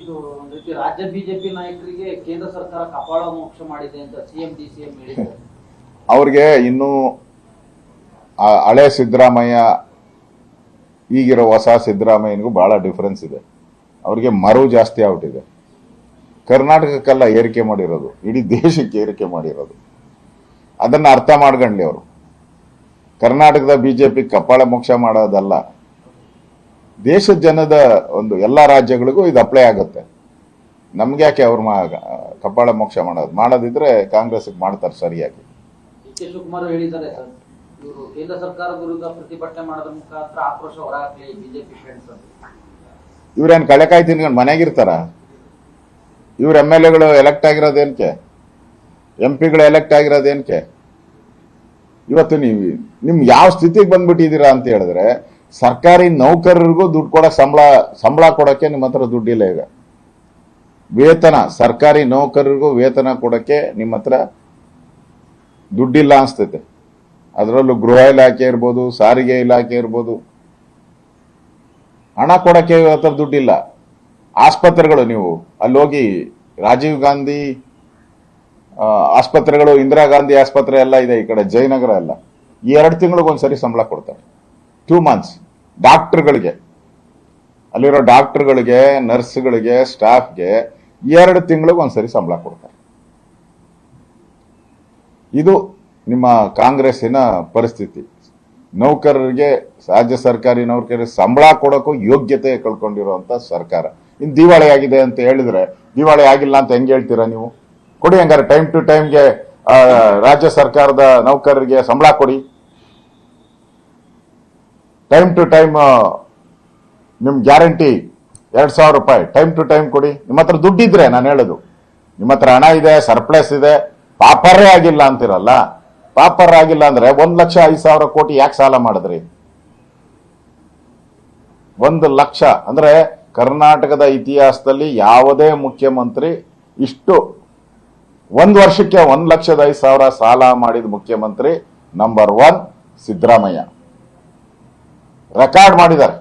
ಇದು ಒಂದು ರೀತಿ ರಾಜ್ಯ ಬಿಜೆಪಿ ನಾಯಕರಿಗೆ ಕೇಂದ್ರ ಸರ್ಕಾರ ಕಪಾಳ ಮೋಕ್ಷ ಮಾಡಿದೆ ಅಂತ ಸಿಎಂ ಡಿಸಿಎಂ ಹೇಳಿದ್ದಾರೆ. ಅವ್ರಿಗೆ ಇನ್ನೂ ಹಳೆ ಸಿದ್ದರಾಮಯ್ಯ ಈಗಿರೋ ಹೊಸ ಸಿದ್ದರಾಮಯ್ಯನಿಗೂ ಬಹಳ ಡಿಫರೆನ್ಸ್ ಇದೆ. ಅವ್ರಿಗೆ ಮರು ಜಾಸ್ತಿ ಆಗ್ಬಿಟ್ಟಿದೆ. ಕರ್ನಾಟಕಕ್ಕೆಲ್ಲ ಏರಿಕೆ ಮಾಡಿರೋದು, ಇಡೀ ದೇಶಕ್ಕೆ ಏರಿಕೆ ಮಾಡಿರೋದು. ಅದನ್ನ ಅರ್ಥ ಮಾಡ್ಕೊಂಡ್ಲಿ ಅವರು. ಕರ್ನಾಟಕದ ಬಿಜೆಪಿ ಕಪಾಳ ಮೋಕ್ಷ ಮಾಡೋದಲ್ಲ, ದೇಶದ ಜನದ ಒಂದು ಎಲ್ಲಾ ರಾಜ್ಯಗಳಿಗೂ ಇದು ಅಪ್ಲೈ ಆಗುತ್ತೆ. ನಮ್ಗೆ ಯಾಕೆ ಅವ್ರ ಕಪಾಳ ಮೋಕ್ಷ ಮಾಡೋದಿದ್ರೆ ಕಾಂಗ್ರೆಸ್ಗೆ ಮಾಡ್ತಾರೆ ಸರಿಯಾಗಿ. ಡಿ.ಕೆ. ಶಿವಕುಮಾರ್ ಹೇಳಿದ್ದಾರೆ ಸರ್, ಇವರು ಕೇಂದ್ರ ಸರ್ಕಾರ ವಿರುದ್ಧ ಪ್ರತಿಭಟನೆ ಮಾಡೋದ್ರ ಮುಖಾಂತರ ಆಕ್ರೋಶ ಹೊರಹಾಕಲಿ ಬಿಜೆಪಿ ಫ್ರೆಂಡ್ಸ್ ಅಂತ. ಇವ್ರೇನ್ ಕಳೆಕಾಯಿ ತಿನ್ಕೊಂಡು ಮನೆಗಿರ್ತಾರ? ಇವ್ರ MLAಗಳು ಎಲೆಕ್ಟ್ ಆಗಿರೋದೇನ್ಕೆ? MP ಗಳು ಎಲೆಕ್ಟ್ ಆಗಿರೋದೇನ್ಕೆ? ಇವತ್ತು ನಿಮ್ ಯಾವ ಸ್ಥಿತಿಗೆ ಬಂದ್ಬಿಟ್ಟಿದ್ದೀರಾ ಅಂತ ಹೇಳಿದ್ರೆ, ಸರ್ಕಾರಿ ನೌಕರರಿಗೂ ದುಡ್ಡು ಕೊಡಕ್ ಸಂಬಳ ಕೊಡಕ್ಕೆ ನಿಮ್ಮ ಹತ್ರ ದುಡ್ಡಿಲ್ಲ. ಈಗ ವೇತನ, ಸರ್ಕಾರಿ ನೌಕರರಿಗೂ ವೇತನ ಕೊಡಕ್ಕೆ ನಿಮ್ಮ ಹತ್ರ ದುಡ್ಡಿಲ್ಲ ಅನ್ಸ್ತೈತೆ. ಅದರಲ್ಲೂ ಗೃಹ ಇಲಾಖೆ ಇರ್ಬೋದು, ಸಾರಿಗೆ ಇಲಾಖೆ ಇರ್ಬೋದು, ಹಣ ಕೊಡಕ್ಕೆ ಹತ್ರ ದುಡ್ಡಿಲ್ಲ. ಆಸ್ಪತ್ರೆಗಳು, ನೀವು ಅಲ್ಲಿ ಹೋಗಿ ರಾಜೀವ್ ಗಾಂಧಿ ಆಸ್ಪತ್ರೆಗಳು, ಇಂದಿರಾ ಗಾಂಧಿ ಆಸ್ಪತ್ರೆ ಎಲ್ಲ ಇದೆ ಈ ಕಡೆ ಜಯನಗರ ಎಲ್ಲ, 2 ತಿಂಗಳಿಗೊಂದ್ಸರಿ ಸಂಬಳ ಕೊಡ್ತಾರೆ. 2 ಮಂತ್ಸ್ ಡಾಕ್ಟರ್ಗಳಿಗೆ, ಅಲ್ಲಿರೋ ಡಾಕ್ಟರ್ಗಳಿಗೆ, ನರ್ಸ್ಗಳಿಗೆ, ಸ್ಟಾಫ್ಗೆ 2 ತಿಂಗಳಿಗೊಂದ್ಸರಿ ಸಂಬಳ ಕೊಡ್ತಾರೆ. ಇದು ನಿಮ್ಮ ಕಾಂಗ್ರೆಸ್ಸಿನ ಪರಿಸ್ಥಿತಿ. ನೌಕರರಿಗೆ, ರಾಜ್ಯ ಸರ್ಕಾರಿ ನೌಕರರಿಗೆ ಸಂಬಳ ಕೊಡೋಕ್ಕೂ ಯೋಗ್ಯತೆ ಕಳ್ಕೊಂಡಿರುವಂತ ಸರ್ಕಾರ. ಇನ್ನು ದಿವಾಳಿ ಆಗಿದೆ ಅಂತ ಹೇಳಿದ್ರೆ, ದಿವಾಳಿ ಆಗಿಲ್ಲ ಅಂತ ಹೆಂಗೆ ಹೇಳ್ತೀರಾ ನೀವು? ಕೊಡಿ ಹಂಗಾರೆ, ಟೈಮ್ ಟು ಟೈಮ್ಗೆ ರಾಜ್ಯ ಸರ್ಕಾರದ ನೌಕರರಿಗೆ ಸಂಬಳ ಕೊಡಿ. ಟೈಮ್ ಟು ಟೈಮ್ ನಿಮ್ ಗ್ಯಾರಂಟಿ 2,000 ರೂಪಾಯಿ ಟೈಮ್ ಟು ಟೈಮ್ ಕೊಡಿ. ನಿಮ್ಮ ಹತ್ರ ದುಡ್ಡಿದ್ರೆ, ನಾನು ಹೇಳೋದು, ನಿಮ್ಮ ಹತ್ರ ಹಣ ಇದೆ, ಸರ್ಪ್ಲಸ್ ಇದೆ, ಪಾಪರೇ ಆಗಿಲ್ಲ ಅಂತಿರಲ್ಲ. ಪಾಪರ್ ಆಗಿಲ್ಲ ಅಂದ್ರೆ 1,05,000 ಕೋಟಿ ಯಾಕೆ ಸಾಲ ಮಾಡಿದ್ರಿ? 1 ಲಕ್ಷ ಅಂದ್ರೆ ಕರ್ನಾಟಕದ ಇತಿಹಾಸದಲ್ಲಿ ಯಾವುದೇ ಮುಖ್ಯಮಂತ್ರಿ ಇಷ್ಟು 1 ವರ್ಷಕ್ಕೆ 1,05,000 ಸಾಲ ಮಾಡಿದ ಮುಖ್ಯಮಂತ್ರಿ ನಂಬರ್ 1 ಸಿದ್ದರಾಮಯ್ಯ. ರೆಕಾರ್ಡ್ ಮಾಡಿದ್ದಾರೆ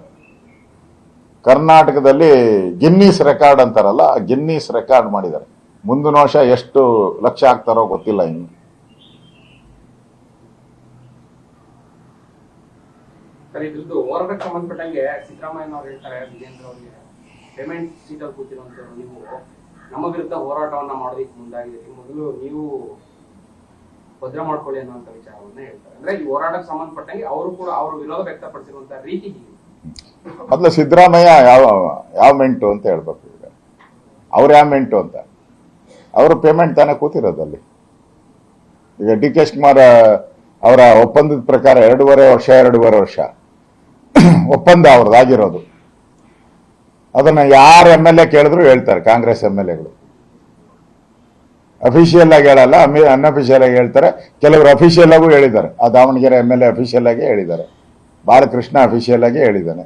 ಕರ್ನಾಟಕದಲ್ಲಿ. ಗಿನ್ನೀಸ್ ರೆಕಾರ್ಡ್ ಅಂತಾರಲ್ಲ, ಗಿನ್ನೀಸ್ ರೆಕಾರ್ಡ್ ಮಾಡಿದ್ದಾರೆ. ಮುಂದಿನ ವರ್ಷ ಎಷ್ಟು ಲಕ್ಷ ಆಗ್ತಾರೋ ಗೊತ್ತಿಲ್ಲ ಇನ್ನು. ಸರ್, ಇದ್ರದ್ದು ಹೋರಾಟಕ್ಕೆ ಸಂಬಂಧಪಟ್ಟಂಗೆ ಸಿದ್ದರಾಮಯ್ಯನವ್ರು ಹೇಳ್ತಾರೆ, ವಿಜೇಂದ್ರ ಅವರಿಗೆ ಪೇಮೆಂಟ್ ಸೀಟಲ್ಲಿ ಕೂತಿರುವಂತವ್ರು, ನೀವು ನಮ್ಮ ವಿರುದ್ಧ ಹೋರಾಟವನ್ನ ಮಾಡೋದಕ್ಕೆ ಮುಂದಾಗಿದ್ದೀರಿ, ಮೊದಲು ನೀವು ಭದ್ರ ಮಾಡ್ಕೊಳ್ಳಿ ಅನ್ನುವಂತ ವಿಚಾರವನ್ನ ಹೇಳ್ತಾರೆ. ಅಂದ್ರೆ ಈ ಹೋರಾಟಕ್ಕೆ ಸಂಬಂಧಪಟ್ಟಂಗೆ ಅವರು ಕೂಡ ಅವರು ವಿರೋಧ ವ್ಯಕ್ತಪಡಿಸಿರುವಂತಹ ರೀತಿ ಹೀಗೆ. ಮೊದಲು ಸಿದ್ದರಾಮಯ್ಯ ಯಾವ ಮೆಂಟು ಅಂತ ಹೇಳ್ಬೇಕು. ಈಗ ಅವ್ರು ಯಾವ ಮೆಂಟು ಅಂತ, ಅವರು ಪೇಮೆಂಟ್ ತಾನೇ ಕೂತಿರೋದಲ್ಲಿ. ಈಗ ಡಿ.ಕೆ. ಶಿವಕುಮಾರ್ ಅವರ ಒಪ್ಪಂದದ ಪ್ರಕಾರ 2.5 ವರ್ಷ ಒಪ್ಪಂದ ಅವ್ರದ್ದಾಗಿರೋದು. ಅದನ್ನ ಯಾರು MLA ಕೇಳಿದ್ರು ಹೇಳ್ತಾರೆ, ಕಾಂಗ್ರೆಸ್ MLAಗಳು. ಅಫಿಷಿಯಲ್ ಆಗಿ ಹೇಳಲ್ಲ, ಅನ್ಅಫಿಷಿಯಲ್ ಆಗಿ ಹೇಳ್ತಾರೆ. ಕೆಲವರು ಅಫಿಷಿಯಲ್ ಆಗು ಹೇಳಿದ್ದಾರೆ. ಆ ದಾವಣಗೆರೆ MLA ಅಫಿಷಿಯಲ್ ಆಗಿ ಹೇಳಿದ್ದಾರೆ, ಬಾಲಕೃಷ್ಣ ಅಫಿಷಿಯಲ್ ಆಗಿ ಹೇಳಿದ್ದಾನೆ.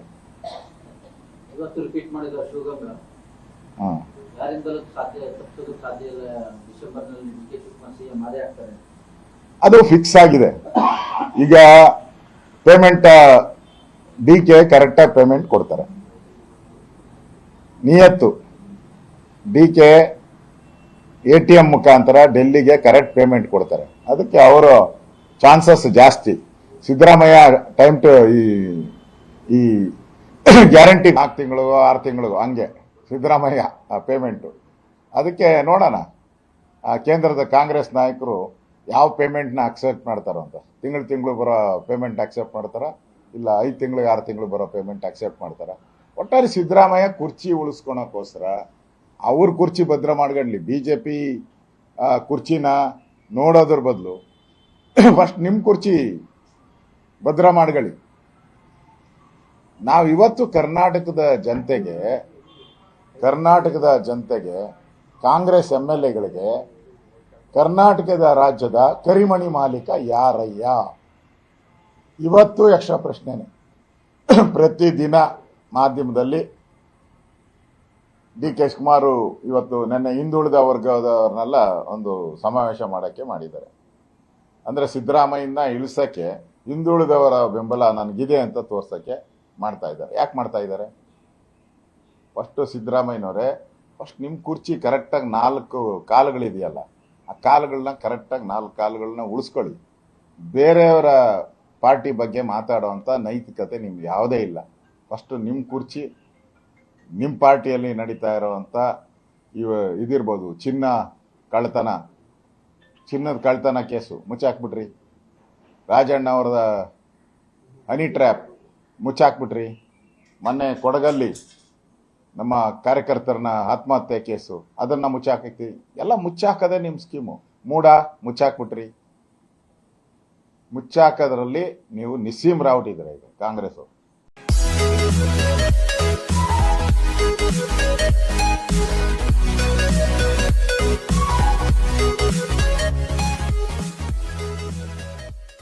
ಅದು ಫಿಕ್ಸ್ ಆಗಿದೆ. ಈಗ ಪೇಮೆಂಟ್ ಡಿ.ಕೆ. ಕರೆಕ್ಟಾಗಿ ಪೇಮೆಂಟ್ ಕೊಡ್ತಾರೆ. ನಿಯತ್ತು ಡಿ.ಕೆ. ATM ಮುಖಾಂತರ ಡೆಲ್ಲಿಗೆ ಕರೆಕ್ಟ್ ಪೇಮೆಂಟ್ ಕೊಡ್ತಾರೆ. ಅದಕ್ಕೆ ಅವರು ಚಾನ್ಸಸ್ ಜಾಸ್ತಿ. ಸಿದ್ದರಾಮಯ್ಯ ಟೈಮ್ ಟು ಈ ಗ್ಯಾರಂಟಿ 4 ತಿಂಗಳಿಗೂ 6 ತಿಂಗಳಿಗೂ ಹಂಗೆ ಸಿದ್ದರಾಮಯ್ಯ ಪೇಮೆಂಟು. ಅದಕ್ಕೆ ನೋಡೋಣ ಕೇಂದ್ರದ ಕಾಂಗ್ರೆಸ್ ನಾಯಕರು ಯಾವ ಪೇಮೆಂಟ್ನ ಅಕ್ಸೆಪ್ಟ್ ಮಾಡ್ತಾರೋ ಅಂತ. ತಿಂಗಳು ಬರೋ ಪೇಮೆಂಟ್ ಅಕ್ಸೆಪ್ಟ್ ಮಾಡ್ತಾರ, ಇಲ್ಲ 5 ತಿಂಗಳಿಗೆ 6 ತಿಂಗಳು ಬರೋ ಪೇಮೆಂಟ್ ಅಕ್ಸೆಪ್ಟ್ ಮಾಡ್ತಾರ. ಒಟ್ಟಾರೆ ಸಿದ್ದರಾಮಯ್ಯ ಕುರ್ಚಿ ಉಳಿಸ್ಕೊಳಕ್ಕೋಸ್ಕರ ಅವ್ರ ಕುರ್ಚಿ ಭದ್ರ ಮಾಡ್ಕೊಂಡ್ಲಿ. ಬಿಜೆಪಿ ಕುರ್ಚಿನ ನೋಡೋದ್ರ ಬದಲು ಫಸ್ಟ್ ನಿಮ್ಮ ಕುರ್ಚಿ ಭದ್ರ ಮಾಡ್ಕೊಳ್ಳಿ. ನಾವು ಇವತ್ತು ಕರ್ನಾಟಕದ ಜನತೆಗೆ ಕಾಂಗ್ರೆಸ್ MLAಗಳಿಗೆ ಕರ್ನಾಟಕದ ರಾಜ್ಯದ ಕರಿಮಣಿ ಮಾಲೀಕ ಯಾರಯ್ಯ? ಇವತ್ತು ಯಕ್ಷ ಪ್ರಶ್ನೆನೆ. ಪ್ರತಿದಿನ ಮಾಧ್ಯಮದಲ್ಲಿ ಡಿ.ಕೆ. ಶಿವಕುಮಾರ್ ಇವತ್ತು ನೆನ್ನೆ ಹಿಂದುಳಿದ ವರ್ಗದವ್ರನ್ನೆಲ್ಲ ಒಂದು ಸಮಾವೇಶ ಮಾಡಕ್ಕೆ ಮಾಡಿದ್ದಾರೆ. ಅಂದ್ರೆ ಸಿದ್ದರಾಮಯ್ಯನ ಇಳಿಸಕ್ಕೆ ಹಿಂದುಳಿದವರ ಬೆಂಬಲ ನನಗಿದೆ ಅಂತ ತೋರ್ಸಕ್ಕೆ ಮಾಡ್ತಾ ಇದ್ದಾರೆ. ಯಾಕೆ ಮಾಡ್ತಾ ಇದ್ದಾರೆ? ಫಸ್ಟ್ ಸಿದ್ದರಾಮಯ್ಯನವರೇ ಫಸ್ಟ್ ನಿಮ್ಮ ಕುರ್ಚಿ ಕರೆಕ್ಟಾಗಿ 4 ಕಾಲುಗಳಿದೆಯಲ್ಲ, ಆ ಕಾಲುಗಳನ್ನ ಕರೆಕ್ಟಾಗಿ 4 ಕಾಲುಗಳನ್ನ ಉಳಿಸ್ಕೊಳ್ಳಿ. ಬೇರೆಯವರ ಪಾರ್ಟಿ ಬಗ್ಗೆ ಮಾತಾಡೋವಂಥ ನೈತಿಕತೆ ನಿಮ್ಗೆ ಯಾವುದೇ ಇಲ್ಲ. ಫಸ್ಟು ನಿಮ್ಮ ಕುರ್ಚಿ, ನಿಮ್ಮ ಪಾರ್ಟಿಯಲ್ಲಿ ನಡೀತಾ ಇರೋವಂಥ ಇದಿರ್ಬೋದು, ಚಿನ್ನದ ಕಳ್ತನ ಕೇಸು ಮುಚ್ಚಾಕ್ಬಿಟ್ರಿ. ರಾಜಣ್ಣ ಅವ್ರದ ಹನಿ ಟ್ರ್ಯಾಪ್ ಮುಚ್ಚಾಕ್ಬಿಟ್ರಿ. ಮೊನ್ನೆ ಕೊಡಗಲ್ಲಿ ನಮ್ಮ ಕಾರ್ಯಕರ್ತರನ್ನ ಆತ್ಮಹತ್ಯೆ ಕೇಸು ಅದನ್ನು ಮುಚ್ಚಾಕಿ, ಎಲ್ಲ ಮುಚ್ಚಾಕದೇ ನಿಮ್ಮ ಸ್ಕೀಮು. ಮೂಡ ಮುಚ್ಚಾಕ್ಬಿಟ್ರಿ. ಮುಚ್ಚಾಕೋದ್ರಲ್ಲಿ ನೀವು ನಿಸ್ಸೀಮ್ ರಾವುಟ್ ಇದ್ದೀರ ಈಗ ಕಾಂಗ್ರೆಸ್ ಅವರು.